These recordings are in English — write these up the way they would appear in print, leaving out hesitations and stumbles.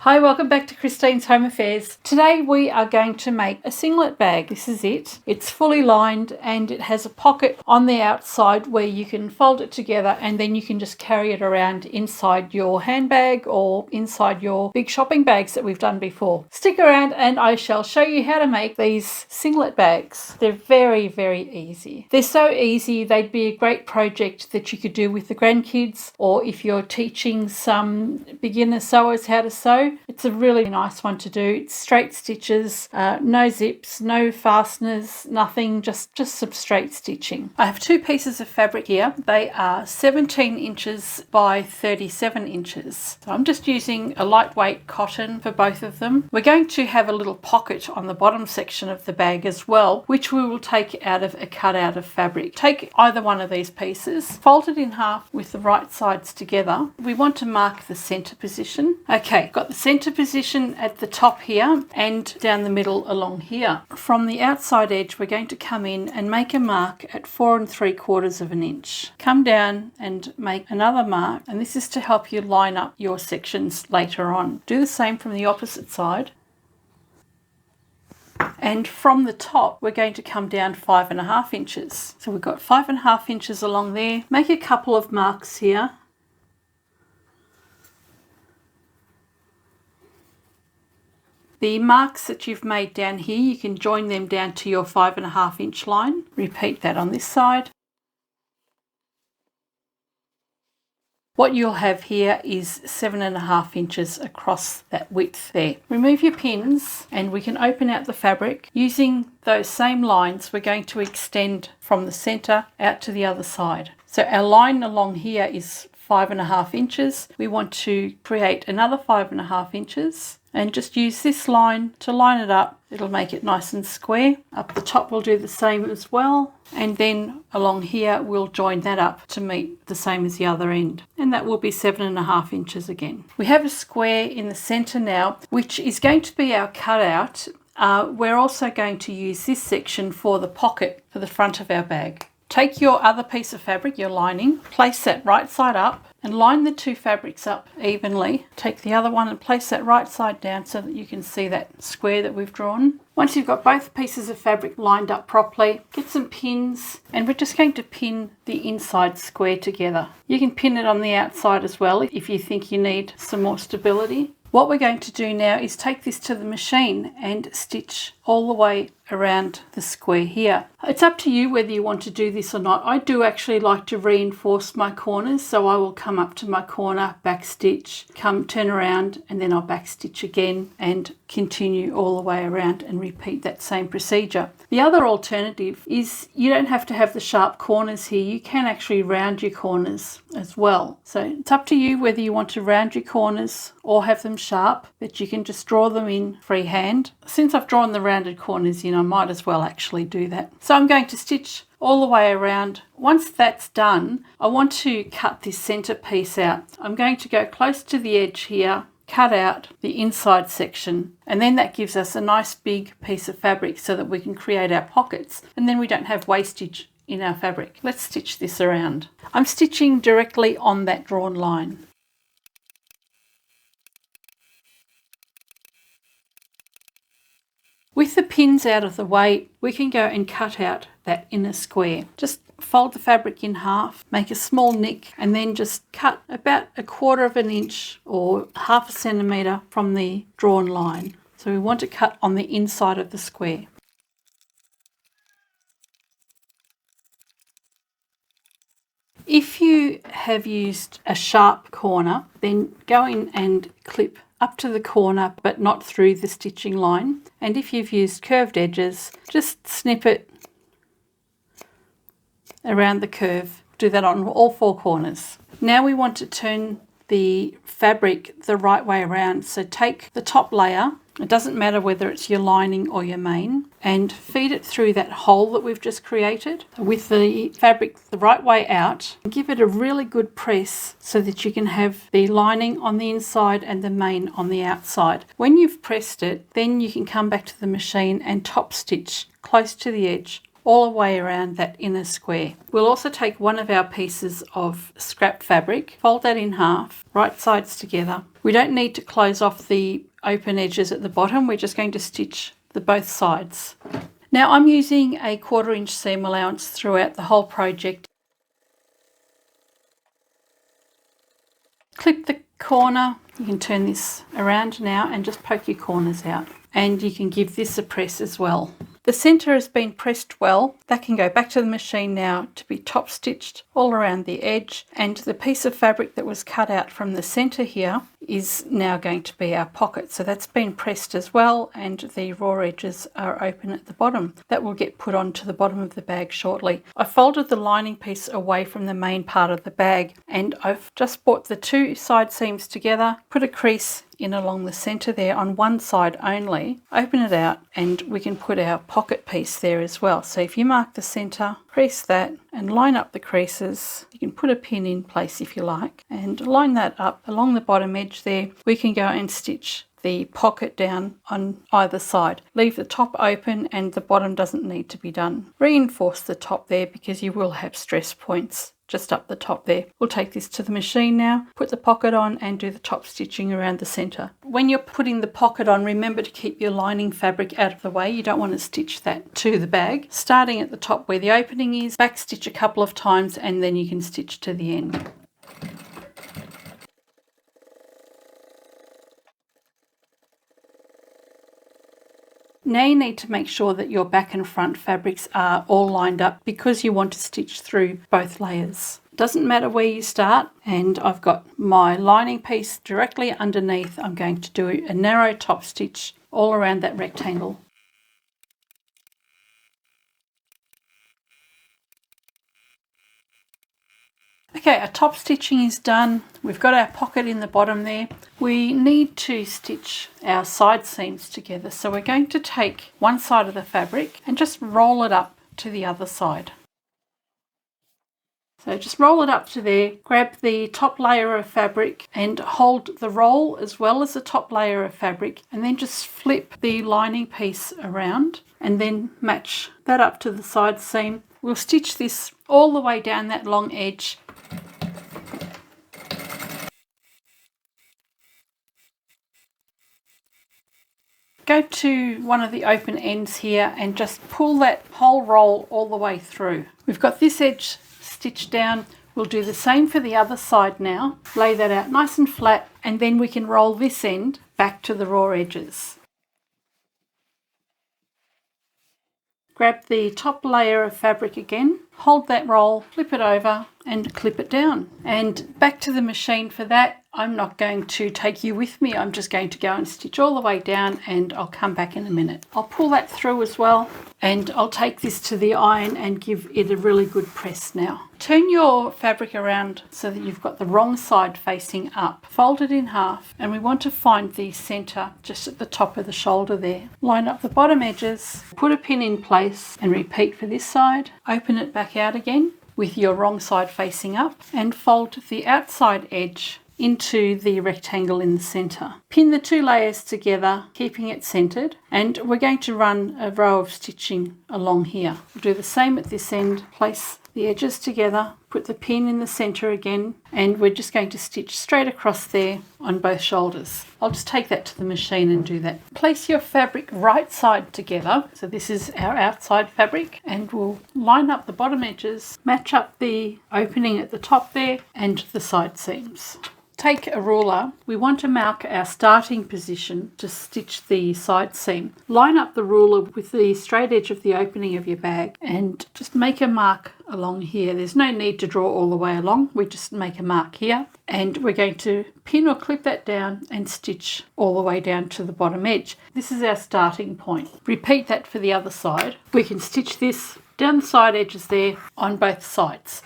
Hi, welcome back to Christine's Home Affairs. Today we are going to make a singlet bag. This is it. It's fully lined and it has a pocket on the outside where you can fold it together and then you can just carry it around inside your handbag or inside your big shopping bags that we've done before. Stick around and I shall show you how to make these singlet bags. They're very, very easy. They're so easy, they'd be a great project that you could do with the grandkids, or if you're teaching some beginner sewers how to sew. It's a really nice one to do. It's straight stitches, no zips, no fasteners, nothing, just some straight stitching. I have two pieces of fabric here. They are 17 inches by 37 inches. So I'm just using a lightweight cotton for both of them. We're going to have a little pocket on the bottom section of the bag as well, which we will take out of a cutout of fabric. Take either one of these pieces, fold it in half with the right sides together. We want to mark the center position. Okay, got the center position at the top here and down the middle along here. From the outside edge, we're going to come in and make a mark at 4 3/4 inches. Come down and make another mark, and this is to help you line up your sections later on. Do the same from the opposite side. And from the top, we're going to come down 5 1/2 inches. So we've got 5 1/2 inches along there. Make a couple of marks here. The marks that you've made down here, you can join them down to your 5 1/2 inch line. Repeat that on this side. What you'll have here is 7 1/2 inches across that width there. Remove your pins and we can open out the fabric. Using those same lines, we're going to extend from the center out to the other side. So our line along here is 5 1/2 inches. We want to create another 5 1/2 inches. And just use this line to line it up. It'll make it nice and square. Up the top we'll do the same as well. And then along here we'll join that up to meet the same as the other end. And that will be 7 1/2 inches again. We have a square in the center now, which is going to be our cutout. We're also going to use this section for the pocket for the front of our bag. Take your other piece of fabric, your lining, place that right side up and line the two fabrics up evenly. Take the other one and place that right side down so that you can see that square that we've drawn. Once you've got both pieces of fabric lined up properly, get some pins and we're just going to pin the inside square together. You can pin it on the outside as well if you think you need some more stability. What we're going to do now is take this to the machine and stitch all the way around the square here. It's up to you whether you want to do this or not. I do actually like to reinforce my corners, so I will come up to my corner, back stitch, turn around, and then I'll back stitch again and continue all the way around and repeat that same procedure. The other alternative is you don't have to have the sharp corners here. You can actually round your corners as well. So it's up to you whether you want to round your corners or have them sharp, but you can just draw them in freehand. Since I've drawn the rounded corners in, I might as well actually do that. So I'm going to stitch all the way around. Once that's done, I want to cut this center piece out. I'm going to go close to the edge here, cut out the inside section, and then that gives us a nice big piece of fabric so that we can create our pockets, and then we don't have wastage in our fabric. Let's stitch this around. I'm stitching directly on that drawn line. With the pins out of the way, we can go and cut out that inner square. Just fold the fabric in half, make a small nick, and then just cut about 1/4 inch or 1/2 centimetre from the drawn line. So we want to cut on the inside of the square. If you have used a sharp corner, then go in and clip up to the corner but not through the stitching line. And if you've used curved edges, just snip it around the curve. Do that on all 4 corners. Now we want to turn the fabric the right way around. So take the top layer, it doesn't matter whether it's your lining or your main, and feed it through that hole that we've just created with the fabric the right way out. Give it a really good press so that you can have the lining on the inside and the main on the outside. When you've pressed it, then you can come back to the machine and top stitch close to the edge all the way around that inner square. We'll also take one of our pieces of scrap fabric, fold that in half, right sides together. We don't need to close off the open edges at the bottom. We're just going to stitch the both sides. Now I'm using a 1/4 inch seam allowance throughout the whole project. Clip the corner. You can turn this around now and just poke your corners out. And you can give this a press as well. The centre has been pressed well. That can go back to the machine now to be top stitched all around the edge, and the piece of fabric that was cut out from the centre here is now going to be our pocket. So that's been pressed as well, and the raw edges are open at the bottom. That will get put onto the bottom of the bag shortly. I folded the lining piece away from the main part of the bag, and I've just brought the two side seams together, put a crease in along the centre there on one side only, open it out, and we can put our pocket piece there as well. So if you mark the centre, crease that and line up the creases. You can put a pin in place if you like and line that up along the bottom edge there. We can go and stitch the pocket down on either side. Leave the top open and the bottom doesn't need to be done. Reinforce the top there because you will have stress points just up the top there. We'll take this to the machine now, put the pocket on and do the top stitching around the centre. When you're putting the pocket on, remember to keep your lining fabric out of the way. You don't want to stitch that to the bag. Starting at the top where the opening is, back stitch a couple of times and then you can stitch to the end. Now you need to make sure that your back and front fabrics are all lined up because you want to stitch through both layers. Doesn't matter where you start, and I've got my lining piece directly underneath. I'm going to do a narrow top stitch all around that rectangle. Okay, our top stitching is done. We've got our pocket in the bottom there. We need to stitch our side seams together. So we're going to take one side of the fabric and just roll it up to the other side. So just roll it up to there, grab the top layer of fabric and hold the roll as well as the top layer of fabric, and then just flip the lining piece around and then match that up to the side seam. We'll stitch this all the way down that long edge. Go to one of the open ends here and just pull that whole roll all the way through. We've got this edge stitched down. We'll do the same for the other side now. Lay that out nice and flat, and then we can roll this end back to the raw edges. Grab the top layer of fabric again, hold that roll, flip it over and clip it down. And back to the machine for that. I'm not going to take you with me. I'm just going to go and stitch all the way down and I'll come back in a minute. I'll pull that through as well and I'll take this to the iron and give it a really good press now. Turn your fabric around so that you've got the wrong side facing up. Fold it in half and we want to find the centre just at the top of the shoulder there. Line up the bottom edges, put a pin in place and repeat for this side. Open it back out again with your wrong side facing up and fold the outside edge into the rectangle in the centre. Pin the two layers together, keeping it centred, and we're going to run a row of stitching along here. We'll do the same at this end, place the edges together, put the pin in the centre again, and we're just going to stitch straight across there on both shoulders. I'll just take that to the machine and do that. Place your fabric right side together. So this is our outside fabric, and we'll line up the bottom edges, match up the opening at the top there and the side seams. Take a ruler. We want to mark our starting position to stitch the side seam. Line up the ruler with the straight edge of the opening of your bag and just make a mark along here. There's no need to draw all the way along. We just make a mark here and we're going to pin or clip that down and stitch all the way down to the bottom edge. This is our starting point. Repeat that for the other side. We can stitch this down the side edges there on both sides.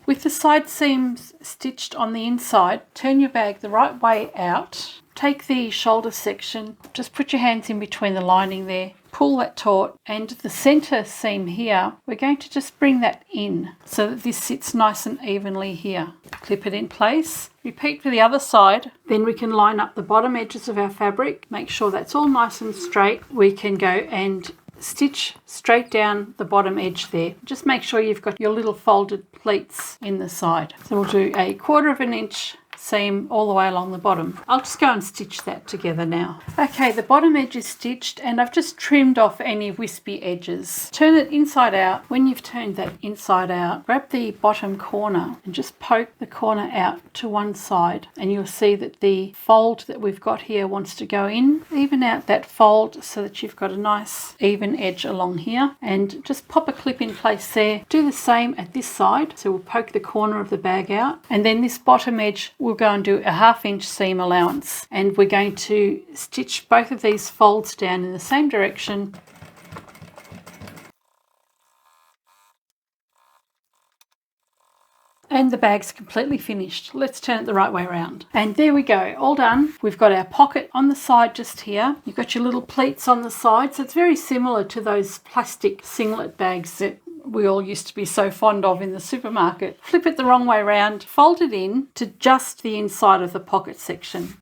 With the side seams stitched on the inside, turn your bag the right way out. Take the shoulder section, just put your hands in between the lining there, pull that taut, and the center seam here, we're going to just bring that in so that this sits nice and evenly here. Clip it in place. Repeat for the other side. Then we can line up the bottom edges of our fabric. Make sure that's all nice and straight. We can go and stitch straight down the bottom edge there. Just make sure you've got your little folded pleats in the side. So we'll do a 1/4 inch seam all the way along the bottom. I'll just go and stitch that together now. Okay, the bottom edge is stitched and I've just trimmed off any wispy edges. Turn it inside out. When you've turned that inside out, grab the bottom corner and just poke the corner out to one side, and you'll see that the fold that we've got here wants to go in. Even out that fold so that you've got a nice even edge along here, and just pop a clip in place there. Do the same at this side. So we'll poke the corner of the bag out, and then this bottom edge we'll go and do a 1/2 inch seam allowance, and we're going to stitch both of these folds down in the same direction. And the bag's completely finished. Let's turn it the right way around. And there we go, all done. We've got our pocket on the side just here. You've got your little pleats on the side, so it's very similar to those plastic singlet bags that we all used to be so fond of in the supermarket. Flip it the wrong way around, fold it in to just the inside of the pocket section.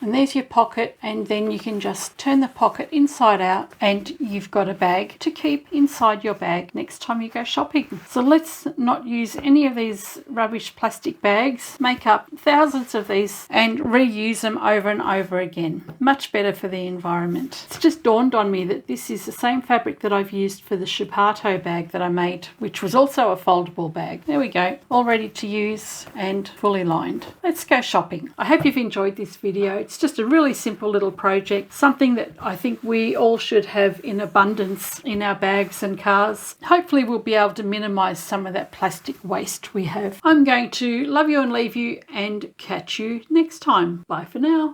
And there's your pocket, and then you can just turn the pocket inside out and you've got a bag to keep inside your bag next time you go shopping. So let's not use any of these rubbish plastic bags. Make up thousands of these and reuse them over and over again. Much better for the environment. It's just dawned on me that this is the same fabric that I've used for the Shupato bag that I made, which was also a foldable bag. There we go, all ready to use and fully lined. Let's go shopping. I hope you've enjoyed this video. It's just a really simple little project, something that I think we all should have in abundance in our bags and cars. Hopefully we'll be able to minimize some of that plastic waste we have. I'm going to love you and leave you and catch you next time. Bye for now.